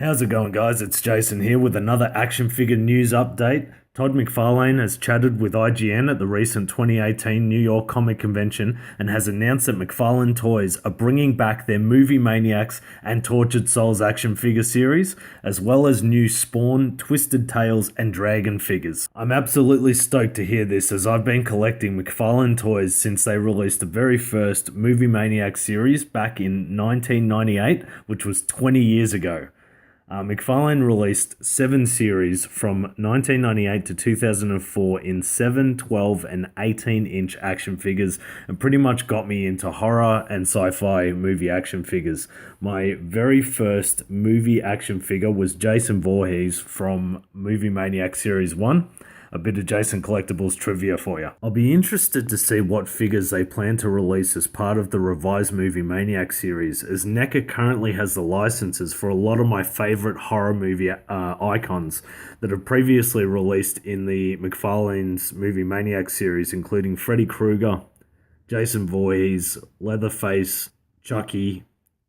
How's it going, guys? It's Jason here with another action figure news update. Todd McFarlane has chatted with IGN at the recent 2018 New York Comic Convention and has announced that McFarlane Toys are bringing back their movie Maniacs and Tortured Souls action figure series, as well as new Spawn, Twisted Tales, and Dragon figures. I'm absolutely stoked to hear this, as I've been collecting McFarlane Toys since they released the very first movie Maniacs series back in 1998, which was 20 years ago. McFarlane released 7 series from 1998 to 2004 in 7, 12, and 18-inch action figures, and pretty much got me into horror and sci-fi movie action figures. My very first movie action figure was Jason Voorhees from Movie Maniacs Series 1. A bit of Jason Collectibles trivia for you. I'll be interested to see what figures they plan to release as part of the revised Movie Maniacs series, as NECA currently has the licenses for a lot of my favorite horror movie icons that have previously released in the McFarlane's Movie Maniacs series, including Freddy Krueger, Jason Voorhees, Leatherface, Chucky,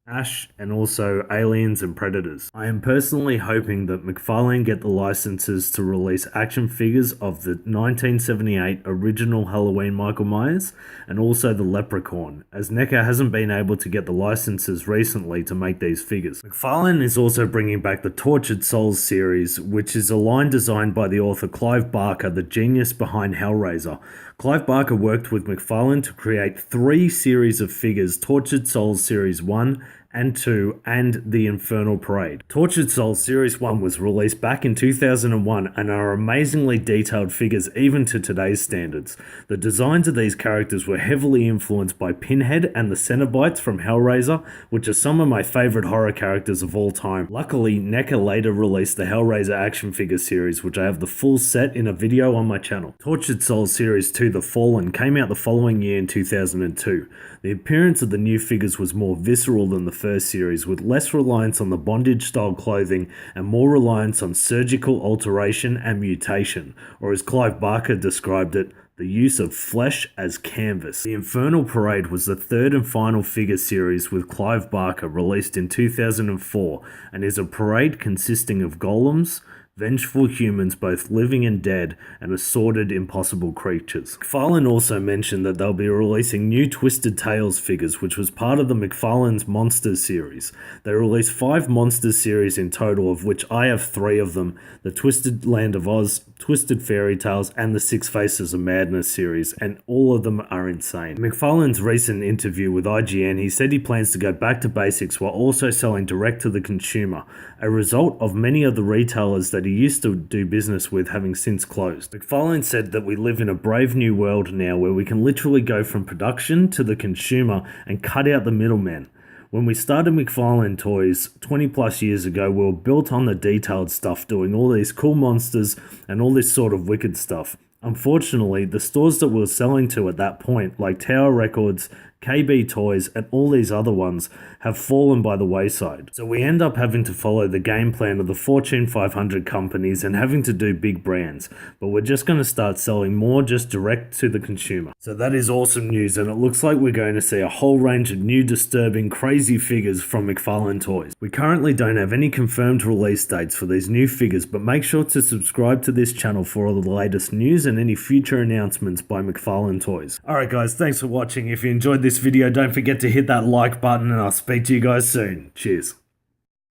Ash, and also Aliens and Predators. I am personally hoping that McFarlane get the licenses to release action figures of the 1978 original Halloween Michael Myers and also the Leprechaun, as NECA hasn't been able to get the licenses recently to make these figures. McFarlane is also bringing back the Tortured Souls series, which is a line designed by the author Clive Barker, the genius behind Hellraiser. Clive Barker worked with McFarlane to create 3 series of figures: Tortured Souls Series 1 and 2, and The Infernal Parade. Tortured Souls Series 1 was released back in 2001 and are amazingly detailed figures even to today's standards. The designs of these characters were heavily influenced by Pinhead and the Cenobites from Hellraiser, which are some of my favourite horror characters of all time. Luckily, NECA later released the Hellraiser action figure series, which I have the full set in a video on my channel. Tortured Souls Series 2 The Fallen came out the following year in 2002. The appearance of the new figures was more visceral than the first series, with less reliance on the bondage-style clothing and more reliance on surgical alteration and mutation, or as Clive Barker described it, the use of flesh as canvas. The Infernal Parade was the third and final figure series with Clive Barker, released in 2004, and is a parade consisting of golems, vengeful humans both living and dead, and assorted impossible creatures. McFarlane also mentioned that they'll be releasing new Twisted Tales figures, which was part of the McFarlane's Monsters series. They released 5 Monsters series in total, of which I have 3 of them: the Twisted Land of Oz, Twisted Fairy Tales, and the Six Faces of Madness series, and all of them are insane. In McFarlane's recent interview with IGN, he said he plans to go back to basics while also selling direct to the consumer, a result of many of the retailers that he used to do business with having since closed. McFarlane said that we live in a brave new world now where we can literally go from production to the consumer and cut out the middleman. When we started McFarlane Toys 20 plus years ago, we were built on the detailed stuff, doing all these cool monsters and all this sort of wicked stuff. Unfortunately, the stores that we were selling to at that point, like Tower Records, KB Toys, and all these other ones, have fallen by the wayside. So we end up having to follow the game plan of the Fortune 500 companies and having to do big brands, but we're just going to start selling more just direct to the consumer. So that is awesome news, and it looks like we're going to see a whole range of new, disturbing, crazy figures from McFarlane Toys. We currently don't have any confirmed release dates for these new figures, but make sure to subscribe to this channel for all the latest news and any future announcements by McFarlane Toys. Alright guys, thanks for watching. If you enjoyed this video, don't forget to hit that like button, and I'll speak to you guys soon. Cheers.